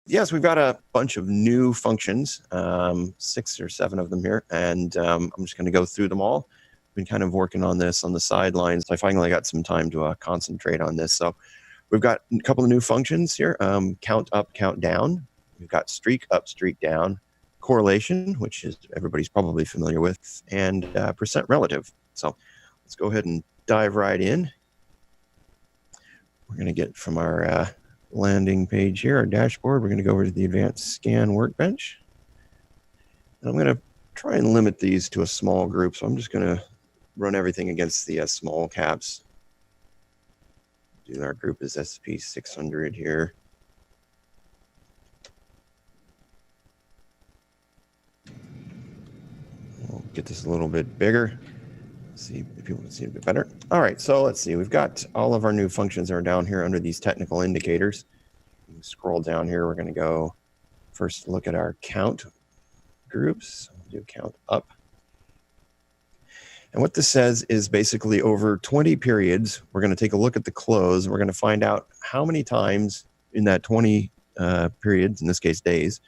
Yes, we've got a bunch of new functions, 6 or 7 of them here, and I'm just going to go through them all. Been kind of working on this on the sidelines. I finally got some time to concentrate on this. So we've got a couple of new functions here, count up, count down. We've got streak up, streak down, correlation, which is everybody's probably familiar with, and percent relative. So let's go ahead and dive right in. We're going to get from our landing page here, our dashboard, we're going to go over to the advanced scan workbench. And I'm going to try and limit these to a small group. So I'm just going to run everything against the small caps. Our group is S&P 600 here. We'll get this a little bit bigger. See if people can see it a bit better. All right, so let's see. We've got all of our new functions are down here under these technical indicators. You can scroll down here. We're going to go first look at our count groups. We'll do count up. And what this says is basically over 20 periods, we're going to take a look at the close. We're going to find out how many times in that 20 periods, in this case days,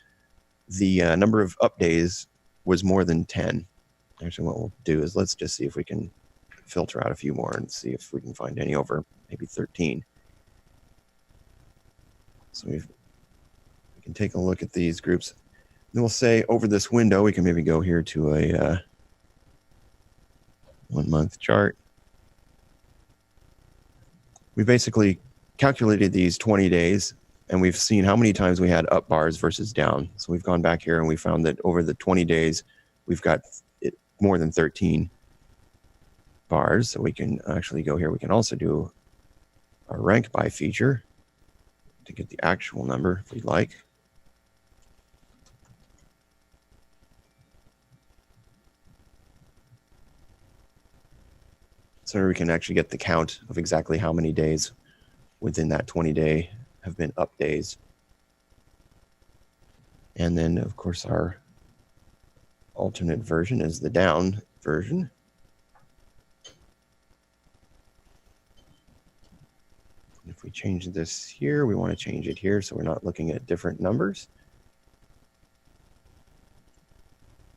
the number of up days was more than 10. Actually, what we'll do is let's just see if we can filter out a few more and see if we can find any over maybe 13. So we can take a look at these groups. Then we'll say over this window, we can maybe go here to a 1 month chart. We basically calculated these 20 days and we've seen how many times we had up bars versus down. So we've gone back here and we found that over the 20 days, we've got more than 13 bars. So we can actually go here. We can also do our rank by feature to get the actual number if we'd like. So we can actually get the count of exactly how many days within that 20-day have been up days. And then, of course, our alternate version is the down version. If we change this here, we want to change it here so we're not looking at different numbers.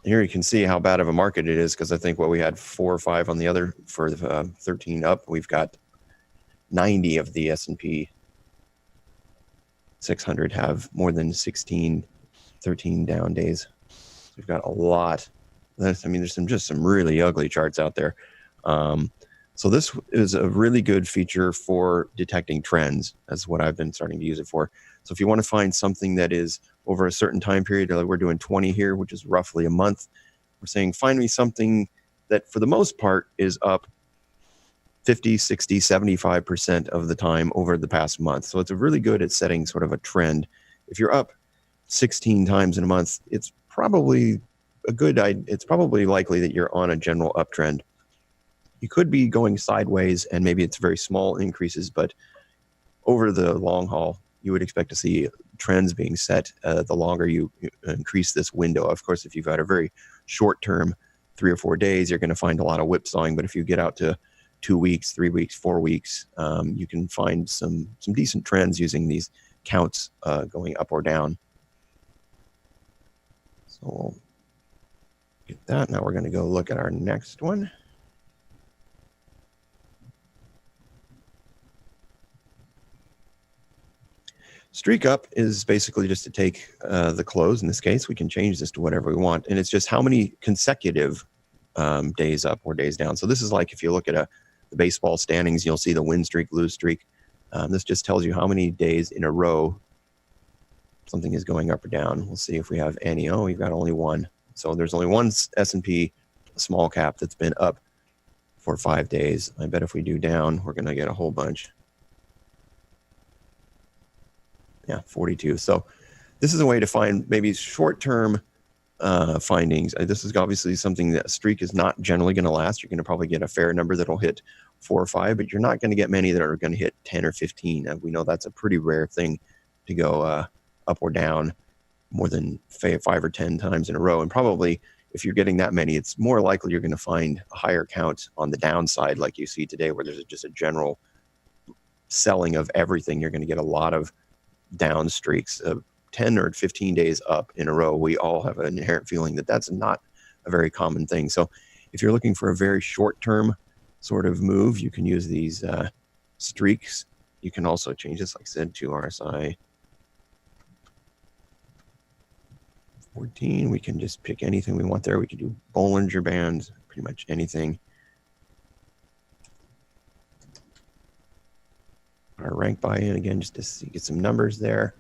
Here you can see how bad of a market it is because I think what we had 4 or 5 on the other for 13 up, we've got 90 of the S&P 600 have more than 16, 13 down days. We've got a lot. I mean, there's just some really ugly charts out there. So this is a really good feature for detecting trends. That's what I've been starting to use it for. So if you want to find something that is over a certain time period, like we're doing 20 here, which is roughly a month, we're saying find me something that for the most part is up 50, 60, 75% of the time over the past month. So it's really good at setting sort of a trend. If you're up 16 times in a month, it's probably it's probably likely that you're on a general uptrend. You could be going sideways and maybe it's very small increases, but over the long haul, you would expect to see trends being set the longer you increase this window. Of course, if you've got a very short term, 3 or 4 days, you're going to find a lot of whipsawing. But if you get out to 2 weeks, 3 weeks, 4 weeks, you can find some decent trends using these counts going up or down. So we'll get that. Now we're going to go look at our next one. Streak up is basically just to take the close. In this case, we can change this to whatever we want. And it's just how many consecutive days up or days down. So this is like if you look at the baseball standings, you'll see the win streak, lose streak. This just tells you how many days in a row something is going up or down. We'll see if we have any. Oh, we've got only one. So there's only one S&P small cap that's been up for 5 days. I bet if we do down, we're going to get a whole bunch. Yeah, 42. So this is a way to find maybe short-term findings. This is obviously something that a streak is not generally going to last. You're going to probably get a fair number that'll hit 4 or 5, but you're not going to get many that are going to hit 10 or 15. We know that's a pretty rare thing to go up or down more than 5 or 10 times in a row. And probably if you're getting that many, it's more likely you're going to find a higher count on the downside like you see today where there's just a general selling of everything. You're going to get a lot of down streaks, 10 or 15 days up in a row, we all have an inherent feeling that that's not a very common thing. So if you're looking for a very short-term sort of move, you can use these streaks. You can also change this, like I said, to RSI 14. We can just pick anything we want there. We can do Bollinger Bands, pretty much anything. Our rank buy-in again, just to get some numbers there.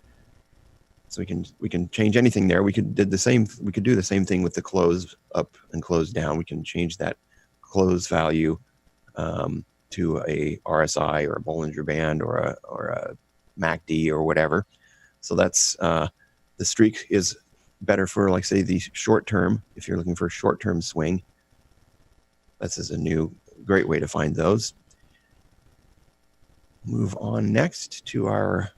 So we can change anything there. We could do the same thing with the close up and close down. We can change that close value to a RSI or a Bollinger Band or a MACD or whatever. So that's the streak is better for, like, say, the short term. If you're looking for a short term swing, this is a new great way to find those. Move on next to our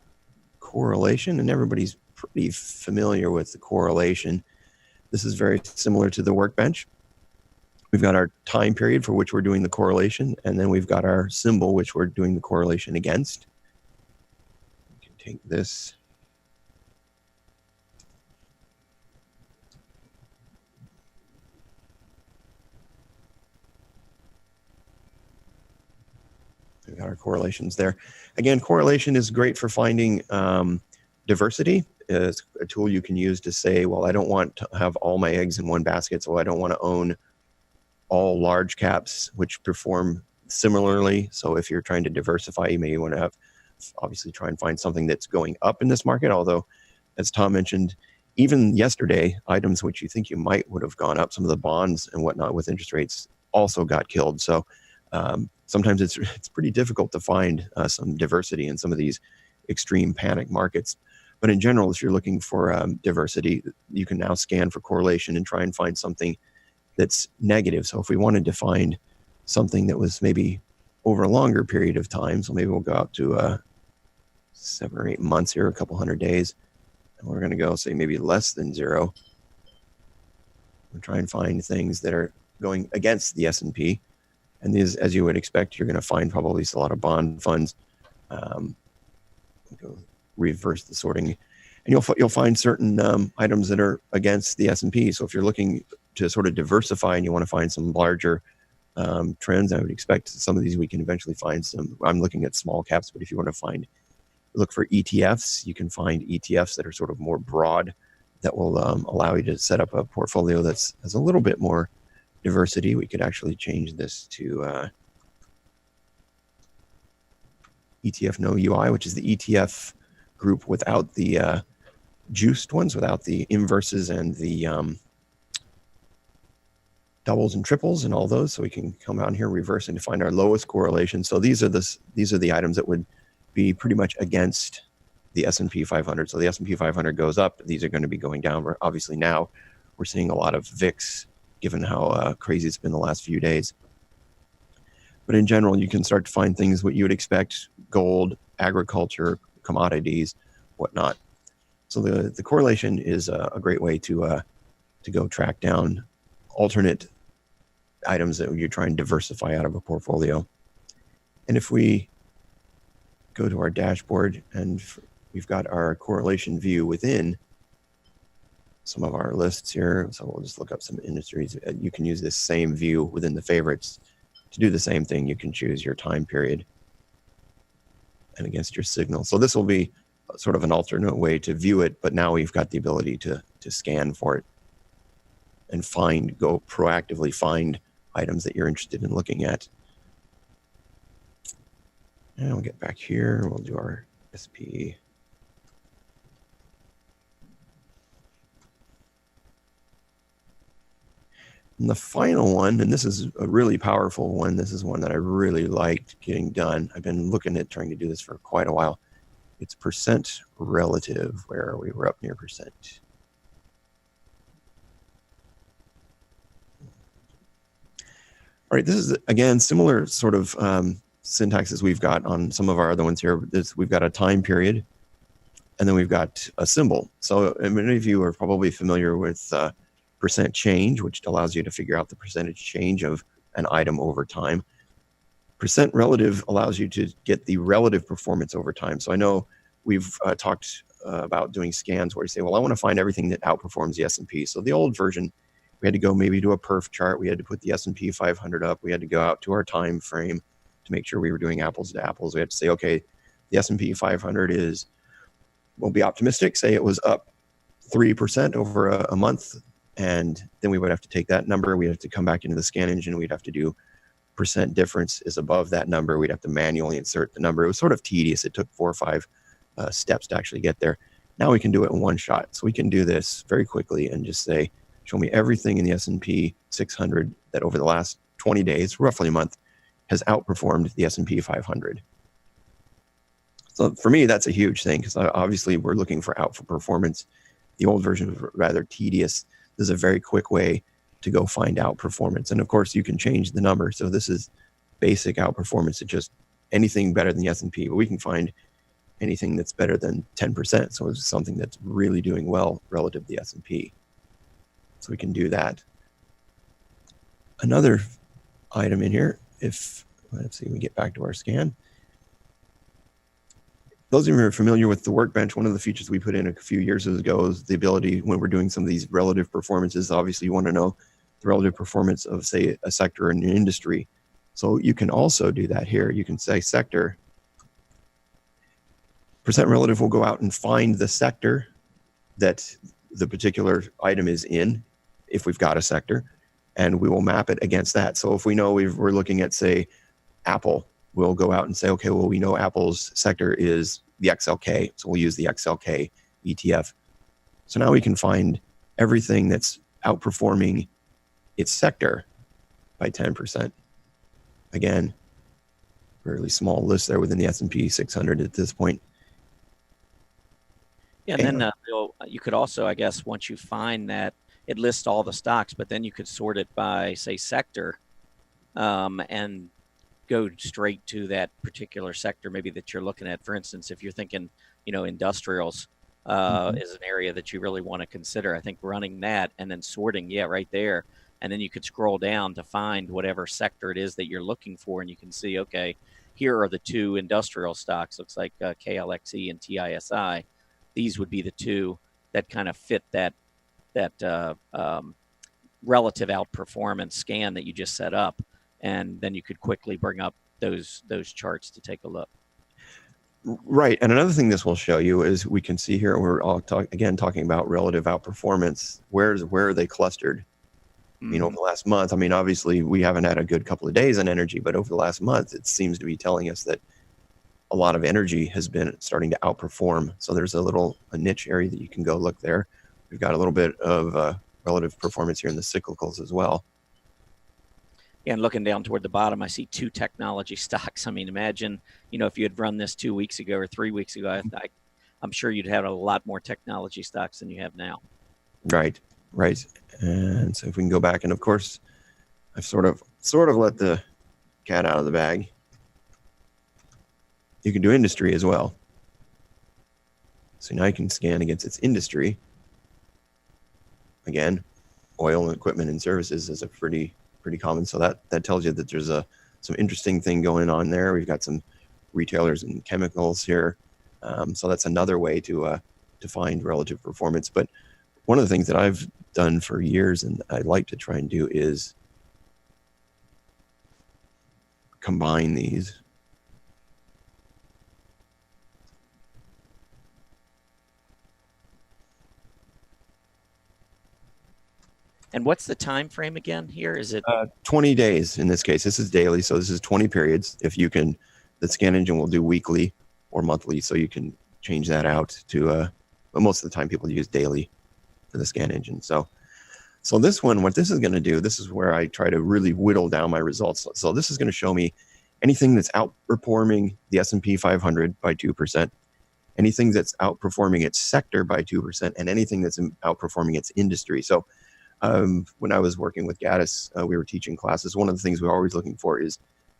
correlation, and everybody's pretty familiar with the correlation. This is very similar to the workbench. We've got our time period for which we're doing the correlation, and then we've got our symbol which we're doing the correlation against. We can take this. We've got our correlations there. Again, correlation is great for finding diversity. It's a tool you can use to say, well, I don't want to have all my eggs in one basket, so I don't want to own all large caps which perform similarly. So if you're trying to diversify, you may want to obviously try and find something that's going up in this market. Although, as Tom mentioned, even yesterday, items which you think you might would have gone up, some of the bonds and whatnot with interest rates, also got killed. So sometimes it's pretty difficult to find some diversity in some of these extreme panic markets. But in general, if you're looking for diversity, you can now scan for correlation and try and find something that's negative. So if we wanted to find something that was maybe over a longer period of time, so maybe we'll go out to 7 or 8 months here, a couple hundred days, and we're going to go say maybe less than 0. We'll try and find things that are going against the S&P. And these, as you would expect, you're going to find probably a lot of bond funds. Go reverse the sorting, and you'll find certain items that are against the S&P. So if you're looking to sort of diversify and you want to find some larger trends, I would expect some of these we can eventually find some. I'm looking at small caps, but if you want to look for ETFs, you can find ETFs that are sort of more broad that will allow you to set up a portfolio that's has a little bit more diversity. We could actually change this to ETF No UI, which is the ETF group without the juiced ones, without the inverses and the doubles and triples and all those. So we can come out here, reverse, and find our lowest correlation. So these are the items that would be pretty much against the S&P 500. So the S&P 500 goes up, these are going to be going down. Obviously now we're seeing a lot of VIX, given how crazy it's been the last few days. But in general, you can start to find things what you would expect: gold, agriculture, commodities, whatnot. So the correlation is a great way to go track down alternate items that you try and diversify out of a portfolio. And if we go to our dashboard, and we've got our correlation view within some of our lists here. So we'll just look up some industries. You can use this same view within the favorites to do the same thing. You can choose your time period and against your signal. So this will be sort of an alternate way to view it, but now we've got the ability to scan for it and go proactively find items that you're interested in looking at. And we'll get back here. We'll do our SP. And the final one, and this is a really powerful one. This is one that I really liked getting done. I've been looking at trying to do this for quite a while. It's percent relative, where we were up near percent. All right, this is, again, similar sort of syntax as we've got on some of our other ones here. We've got a time period, and then we've got a symbol. So many of you are probably familiar with percent change, which allows you to figure out the percentage change of an item over time. Percent relative allows you to get the relative performance over time. So I know we've talked about doing scans where you say, well, I want to find everything that outperforms the S&P. So the old version, we had to go maybe do a perf chart. We had to put the S&P 500 up. We had to go out to our time frame to make sure we were doing apples to apples. We had to say, okay, the S&P 500 is, we'll be optimistic, say it was up 3% over a month. And then we would have to take that number. We'd have to come back into the scan engine. We'd have to do percent difference is above that number. We'd have to manually insert the number. It was sort of tedious. It took 4 or 5 steps to actually get there. Now we can do it in one shot. So we can do this very quickly and just say, show me everything in the S&P 600 that over the last 20 days, roughly a month, has outperformed the S&P 500. So for me, that's a huge thing because obviously we're looking for outperformance. The old version was rather tedious. This is a very quick way to go find outperformance. And of course, you can change the number. So this is basic outperformance. It's just anything better than the S&P, but we can find anything that's better than 10%. So it's something that's really doing well relative to the S&P. So we can do that. Another item in here, if, let's see, we get back to our scan. Those of you who are familiar with the workbench, one of the features we put in a few years ago is the ability when we're doing some of these relative performances, obviously you want to know the relative performance of, say, a sector in an industry. So you can also do that here. You can say sector. Percent relative will go out and find the sector that the particular item is in, if we've got a sector, and we will map it against that. So if we know we're looking at, say, Apple, we'll go out and say, okay, well, we know Apple's sector is the XLK, so we'll use the XLK ETF. So now we can find everything that's outperforming its sector by 10%. Again, fairly small list there within the S&P 600 at this point. Yeah, and then Bill, you could also, I guess, once you find that, it lists all the stocks, but then you could sort it by, say, sector, and go straight to that particular sector maybe that you're looking at. For instance, if you're thinking, industrials is an area that you really want to consider. I think running that and then sorting, yeah, right there. And then you could scroll down to find whatever sector it is that you're looking for, and you can see, okay, here are the 2 industrial stocks. Looks like KLXE and TISI. These would be the 2 that kind of fit that relative outperformance scan that you just set up, and then you could quickly bring up those charts to take a look. Right, and another thing this will show you is we can see here we're all talking about relative outperformance. Where are they clustered? Over the last month. I mean, obviously we haven't had a good couple of days on energy, but over the last month, it seems to be telling us that a lot of energy has been starting to outperform. So there's a niche area that you can go look there. We've got a little bit of relative performance here in the cyclicals as well. Yeah, and looking down toward the bottom, I see 2 technology stocks. I mean, imagine, if you had run this 2 weeks ago or 3 weeks ago, I'm sure you'd have a lot more technology stocks than you have now. Right. And so if we can go back, and of course, I've sort of let the cat out of the bag. You can do industry as well. So now you can scan against its industry. Again, oil and equipment and services is a pretty common. So that tells you that there's some interesting thing going on there. We've got some retailers and chemicals here. So that's another way to find relative performance. But one of the things that I've done for years and I like to try and do is combine these. And what's the time frame again here? Is it 20 days in this case? This is daily, so this is 20 periods. If you can, the scan engine will do weekly or monthly, so you can change that out to. But most of the time, people use daily for the scan engine. So this one, what this is going to do, this is where I try to really whittle down my results. So this is going to show me anything that's outperforming the S&P 500 by 2%, anything that's outperforming its sector by 2%, and anything that's outperforming its industry. So when I was working with Gaddis, we were teaching classes. One of the things we're always looking for is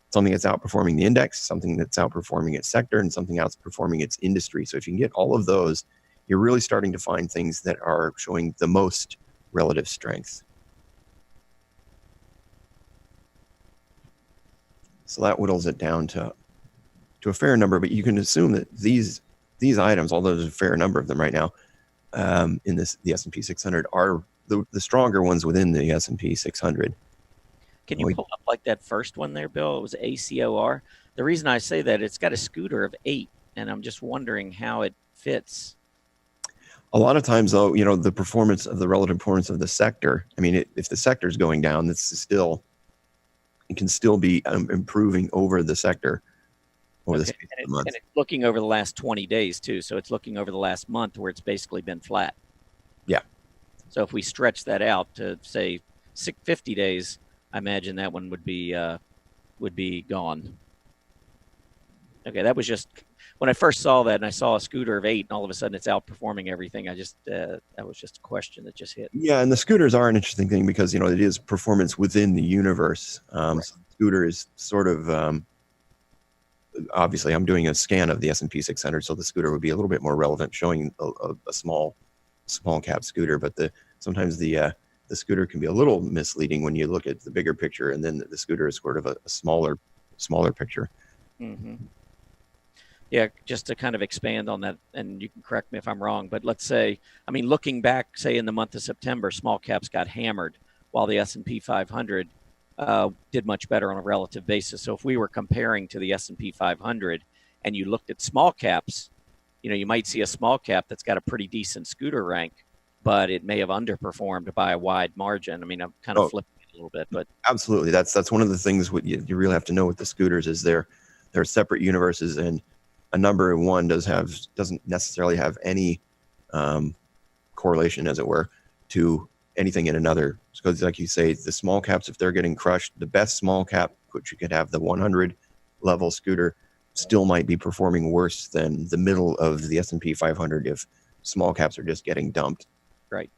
something that's outperforming the index, something that's outperforming its sector, and something outperforming its industry. So if you can get all of those, you're really starting to find things that are showing the most relative strength. So that whittles it down to a fair number, but you can assume that these these items, although there's a fair number of them right now, in the S&P 600, are the stronger ones within the S&P 600. Can you pull up like that first one there, Bill? It was ACOR. The reason I say that, it's got a scooter of 8, and I'm just wondering how it fits. A lot of times, though, the performance of the relative performance of the sector. I mean, if the sector is going down, it can still be improving over the sector over the space of a month. And it's looking over the last 20 days too. So it's looking over the last month where it's basically been flat. Yeah. So if we stretch that out to say 50 days, I imagine that one would be gone. Okay, that was just when I first saw that, and I saw a scooter of 8, and all of a sudden it's outperforming everything. I just that was just a question that just hit. Yeah, and the scooters are an interesting thing because it is performance within the universe. Right. So the scooter is sort of obviously I'm doing a scan of the S&P 600, so the scooter would be a little bit more relevant, showing a small cap scooter. But sometimes the scooter can be a little misleading when you look at the bigger picture, and then the scooter is sort of a smaller picture. Mm-hmm. Yeah, just to kind of expand on that, and you can correct me if I'm wrong, but let's say, I mean, looking back, say in the month of September, small caps got hammered while the S&P 500 did much better on a relative basis. So if we were comparing to the S&P 500 and you looked at small caps, you might see a small cap that's got a pretty decent scooter rank, but it may have underperformed by a wide margin. I mean, I'm kind of flipping it a little bit, but absolutely, that's one of the things you really have to know with the scooters is they're separate universes, and a number one doesn't necessarily have any correlation, as it were, to anything in another. Because, like you say, the small caps, if they're getting crushed, the best small cap, which you could have the 100 level scooter, still might be performing worse than the middle of the S&P 500 if small caps are just getting dumped. Right.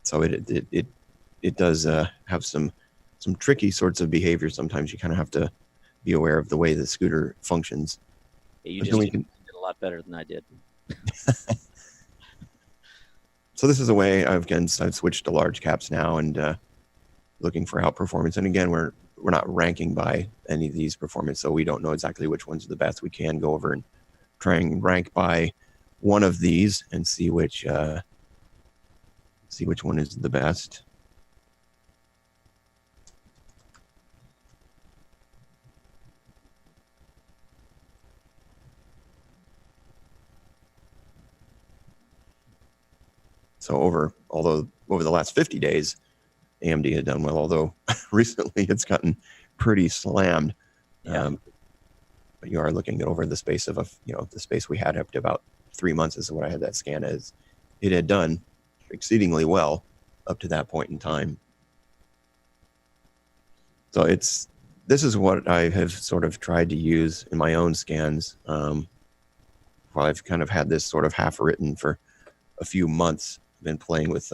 So it does have some tricky sorts of behavior. Sometimes you kind of have to be aware of the way the scooter functions. Yeah, you just did a lot better than I did. So this is a way I've switched to large caps now and looking for outperformance. And again, we're not ranking by any of these performance, so we don't know exactly which ones are the best. We can go over and try and rank by one of these and see which one is the best. So over the last 50 days, AMD had done well, although recently it's gotten pretty slammed. Yeah. But you are looking at over the space of the space we had up to about 3 months is what I had that scan as. It had done exceedingly well up to that point in time. So this is what I have sort of tried to use in my own scans. While I've kind of had this sort of half written for a few months, been playing with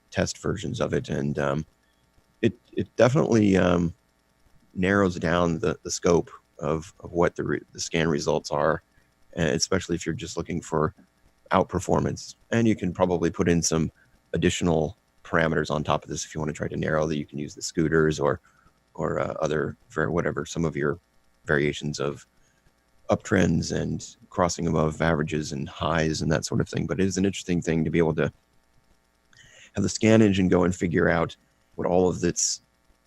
test versions of it, and it definitely narrows down the scope of what the scan results are, especially if you're just looking for outperformance. And you can probably put in some additional parameters on top of this if you want to try to narrow that. You can use the scooters or other, for whatever, some of your variations of uptrends and crossing above averages and highs and that sort of thing. But it is an interesting thing to be able to have the scan engine go and figure out what all of its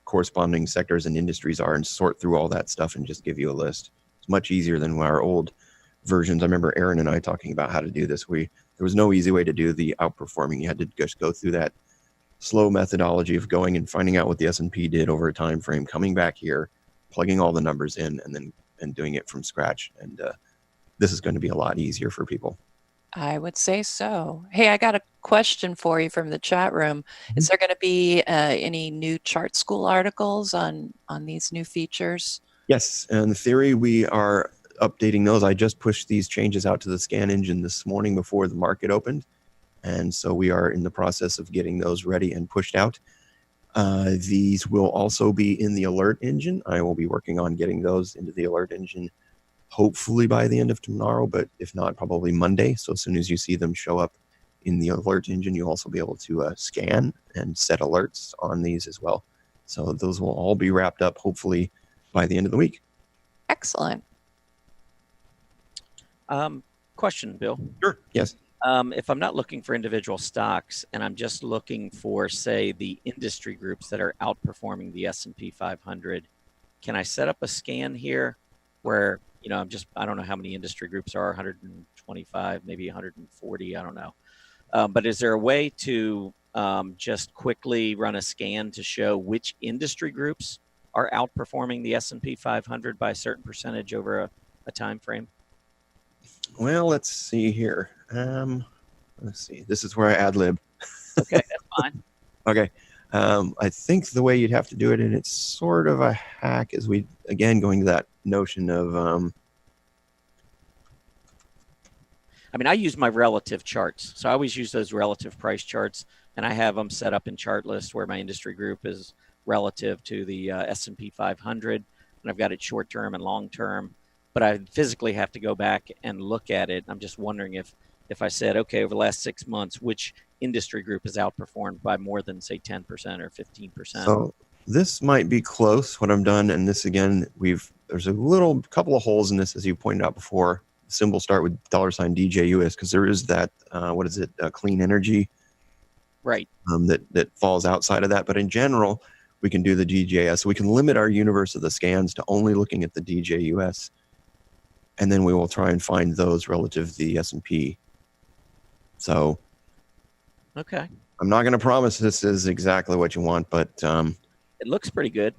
corresponding sectors and industries are and sort through all that stuff and just give you a list. It's much easier than our old versions. I remember Aaron and I talking about how to do this. There was no easy way to do the outperforming. You had to just go through that slow methodology of going and finding out what the S&P did over a time frame, coming back here, plugging all the numbers in, and doing it from scratch. And this is going to be a lot easier for people. I would say so. Hey, I got a question for you from the chat room. Mm-hmm. Is there going to be any new chart school articles on these new features? Yes, and in theory, we are updating those. I just pushed these changes out to the scan engine this morning before the market opened. And so we are in the process of getting those ready and pushed out. These will also be in the alert engine. I will be working on getting those into the alert engine hopefully by the end of tomorrow, but if not, probably Monday. So as soon as you see them show up in the alert engine, you'll also be able to scan and set alerts on these as well. So those will all be wrapped up hopefully by the end of the week. Excellent. question, Bill. Sure. Yes. If I'm not looking for individual stocks and I'm just looking for, say, the industry groups that are outperforming the S&P 500, can I set up a scan here where, I don't know how many industry groups are, 125, maybe 140, I don't know. But is there a way to just quickly run a scan to show which industry groups are outperforming the S&P 500 by a certain percentage over a time frame? Well, let's see here. Let's see. This is where I ad lib. Okay, that's fine. Okay. I think the way you'd have to do it, and it's sort of a hack, is going to that notion of I use my relative charts. So I always use those relative price charts, and I have them set up in chart lists where my industry group is relative to the S&P 500, and I've got it short term and long term. But I physically have to go back and look at it. I'm just wondering if I said, okay, over the last 6 months, which industry group has outperformed by more than, say, 10% or 15%? So this might be close, what I'm done. And this, again, there's a couple of holes in this, as you pointed out before. Symbols start with $DJUS because there is that, clean energy. Right. That falls outside of that. But in general, we can do the DJS. So we can limit our universe of the scans to only looking at the DJUS. And then we will try and find those relative to the S&P. So, okay. I'm not going to promise this is exactly what you want, but it looks pretty good.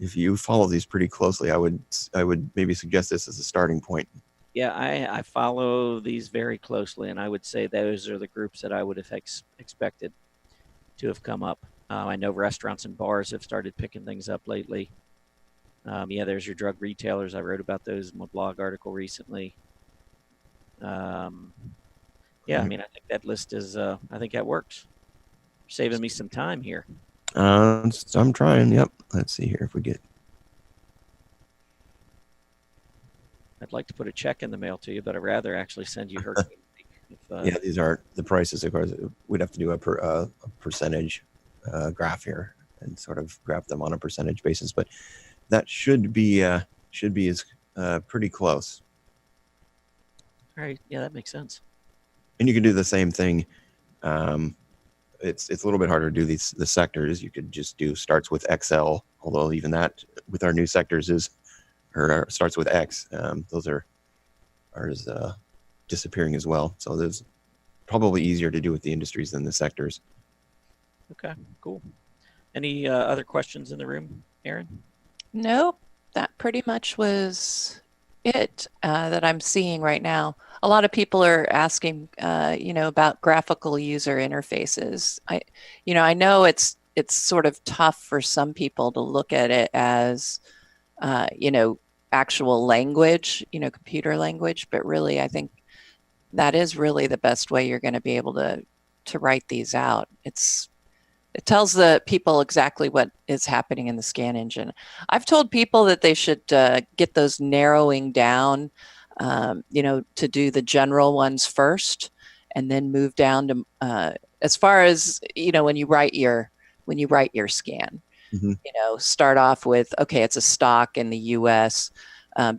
If you follow these pretty closely, I would maybe suggest this as a starting point. Yeah, I follow these very closely, and I would say those are the groups that I would have expected to have come up. I know restaurants and bars have started picking things up lately. There's your drug retailers. I wrote about those in my blog article recently. I think that list is, I think that works. You're saving me some time here. I'm trying. Yep. Let's see here if we get. I'd like to put a check in the mail to you, but I'd rather actually send you Hurricane. These are the prices. Of course, we'd have to do a percentage graph here and sort of graph them on a percentage basis, but that should be pretty close. All right. Yeah, that makes sense. And you can do the same thing. It's a little bit harder to do the sectors. You could just do starts with XL, although even that with our new sectors starts with X. Those are disappearing as well. So there's probably easier to do with the industries than the sectors. Okay, cool. Any other questions in the room, Aaron? Nope, that pretty much was it that I'm seeing right now. A lot of people are asking, about graphical user interfaces. I know it's sort of tough for some people to look at it as, actual language, computer language, but really, I think that is really the best way you're going to be able to write these out. It tells the people exactly what is happening in the scan engine. I've told people that they should get those narrowing down, to do the general ones first, and then move down to as far as when you write your scan. Mm-hmm. Start off with, okay, it's a stock in the U.S.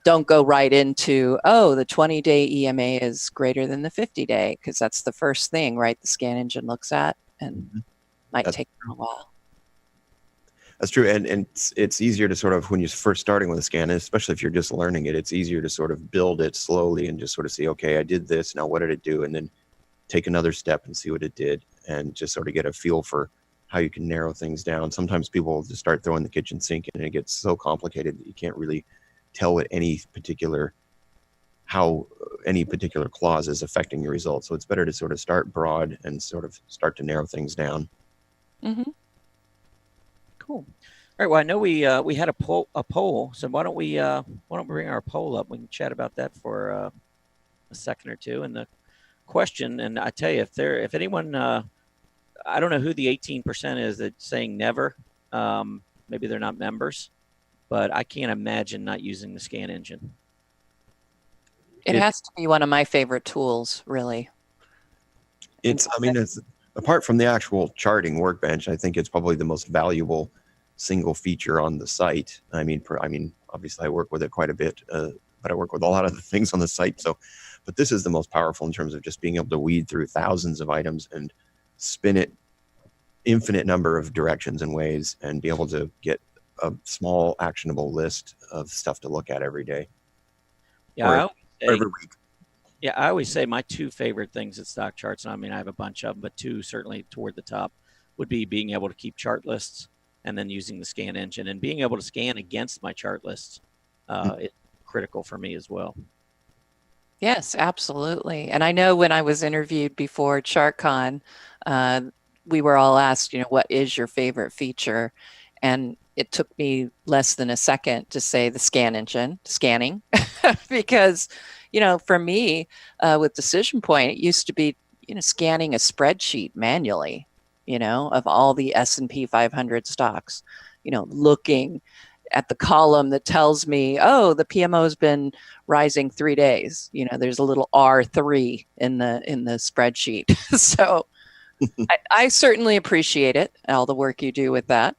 Don't go right into, the 20-day EMA is greater than the 50-day, because that's the first thing, right? The scan engine looks at, and might take a while. That's true. And it's easier to sort of, when you're first starting with a scan, especially if you're just learning it, it's easier to sort of build it slowly and just sort of see, okay, I did this. Now what did it do? And then take another step and see what it did, and just sort of get a feel for how you can narrow things down. Sometimes people just start throwing the kitchen sink and it gets so complicated that you can't really tell what how any particular clause is affecting your results. So it's better to sort of start broad and sort of start to narrow things down. Mm-hmm. Cool. All right. Well, I know we had a poll. So why don't we bring our poll up? We can chat about that for a second or two. And the question, and I tell you, if anyone, I don't know who the 18% is that's saying never. Maybe they're not members, but I can't imagine not using the scan engine. It has to be one of my favorite tools, really. It's apart from the actual charting workbench, I think it's probably the most valuable single feature on the site. I mean, obviously I work with it quite a bit, but I work with a lot of the things on the site. So But this is the most powerful in terms of just being able to weed through thousands of items and spin it infinite number of directions and ways and be able to get a small actionable list of stuff to look at every day. Yeah, or every week. Yeah, I always say my two favorite things at StockCharts, and I mean, I have a bunch of them, but two certainly toward the top would be being able to keep chart lists and then using the scan engine and being able to scan against my chart lists. It's critical for me as well. Yes, absolutely. And I know when I was interviewed before ChartCon, we were all asked, what is your favorite feature? And it took me less than a second to say the scan engine, scanning, because, for me, with Decision Point, it used to be, scanning a spreadsheet manually, of all the S&P 500 stocks, looking at the column that tells me, oh, the PMO has been rising 3 days. There's a little R3 in the spreadsheet. So I certainly appreciate it, all the work you do with that.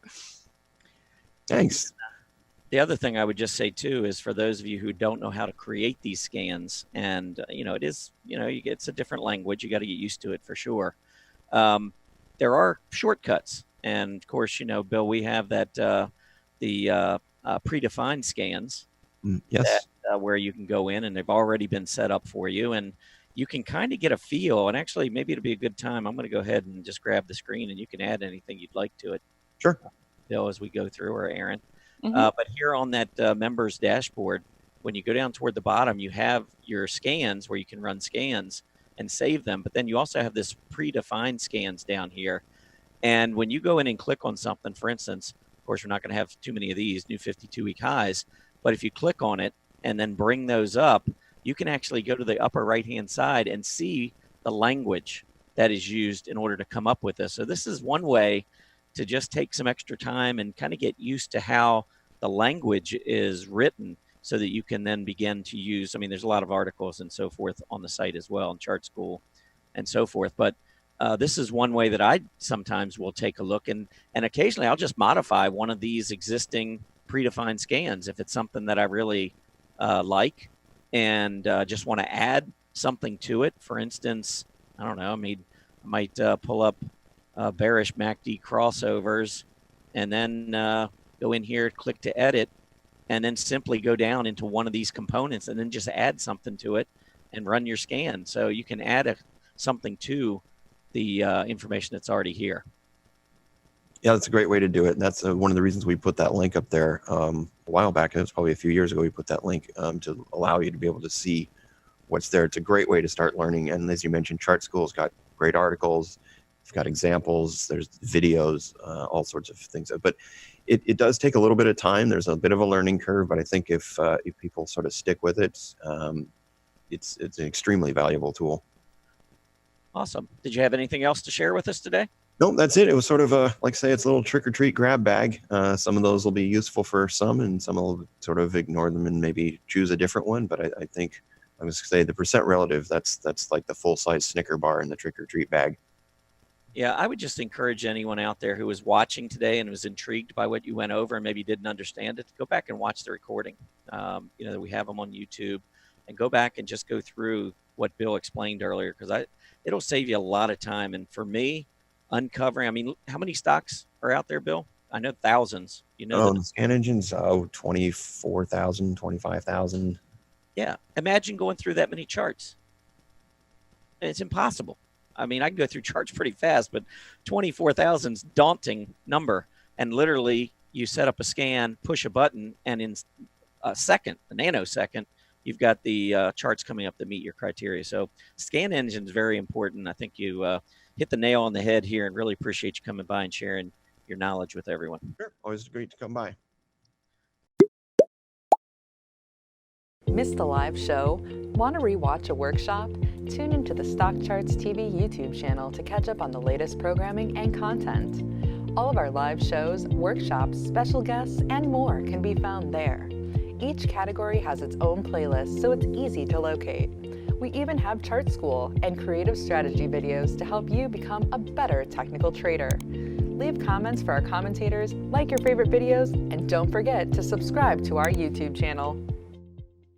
Thanks. The other thing I would just say too is for those of you who don't know how to create these scans, and it is, it's a different language. You got to get used to it for sure. There are shortcuts, and of course, Bill, we have that the predefined scans. Yes. Where you can go in and they've already been set up for you, and you can kind of get a feel. And actually, maybe it'll be a good time. I'm going to go ahead and just grab the screen, and you can add anything you'd like to it. Sure. Bill, as we go through, or Aaron. Mhm. But here on that members dashboard, when you go down toward the bottom, you have your scans where you can run scans and save them. But then you also have this predefined scans down here. And when you go in and click on something, for instance, of course, we're not going to have too many of these new 52-week highs. But if you click on it and then bring those up, you can actually go to the upper right-hand side and see the language that is used in order to come up with this. So this is one way to just take some extra time and kind of get used to how the language is written so that you can then begin to use, there's a lot of articles and so forth on the site as well, in Chart School and so forth. But this is one way that I sometimes will take a look, and occasionally I'll just modify one of these existing predefined scans if it's something that I really like and just want to add something to it. For instance, I don't know, I might pull up bearish MACD crossovers and then go in here, click to edit, and then simply go down into one of these components and then just add something to it and run your scan. So you can add something to the information that's already here. Yeah, that's a great way to do it. And that's one of the reasons we put that link up there a while back. It was probably a few years ago we put that link to allow you to be able to see what's there. It's a great way to start learning. And as you mentioned, Chart School's got great articles. It's got examples. There's videos, all sorts of things. But it does take a little bit of time. There's a bit of a learning curve. But I think if people sort of stick with it, it's an extremely valuable tool. Awesome. Did you have anything else to share with us today? No, that's it. It was sort of like I say, it's a little trick or treat grab bag. Some of those will be useful for some, and some will sort of ignore them and maybe choose a different one. But I think I was say the percent relative. That's like the full size Snicker bar in the trick or treat bag. Yeah, I would just encourage anyone out there who was watching today and was intrigued by what you went over and maybe didn't understand it to go back and watch the recording. We have them on YouTube, and go back and just go through what Bill explained earlier, because it'll save you a lot of time. And for me, uncovering, how many stocks are out there, Bill? I know thousands. The scan engines, 24,000, 25,000. Yeah. Imagine going through that many charts. It's impossible. I can go through charts pretty fast, but 24,000 is daunting number. And literally you set up a scan, push a button, and in a nanosecond, you've got the charts coming up that meet your criteria. So scan engine is very important. I think you hit the nail on the head here, and really appreciate you coming by and sharing your knowledge with everyone. Sure. Always great to come by. Missed the live show? Want to rewatch a workshop? Tune into the StockCharts TV YouTube channel to catch up on the latest programming and content. All of our live shows, workshops, special guests, and more can be found there. Each category has its own playlist, so it's easy to locate. We even have Chart School and creative strategy videos to help you become a better technical trader. Leave comments for our commentators, like your favorite videos, and don't forget to subscribe to our YouTube channel.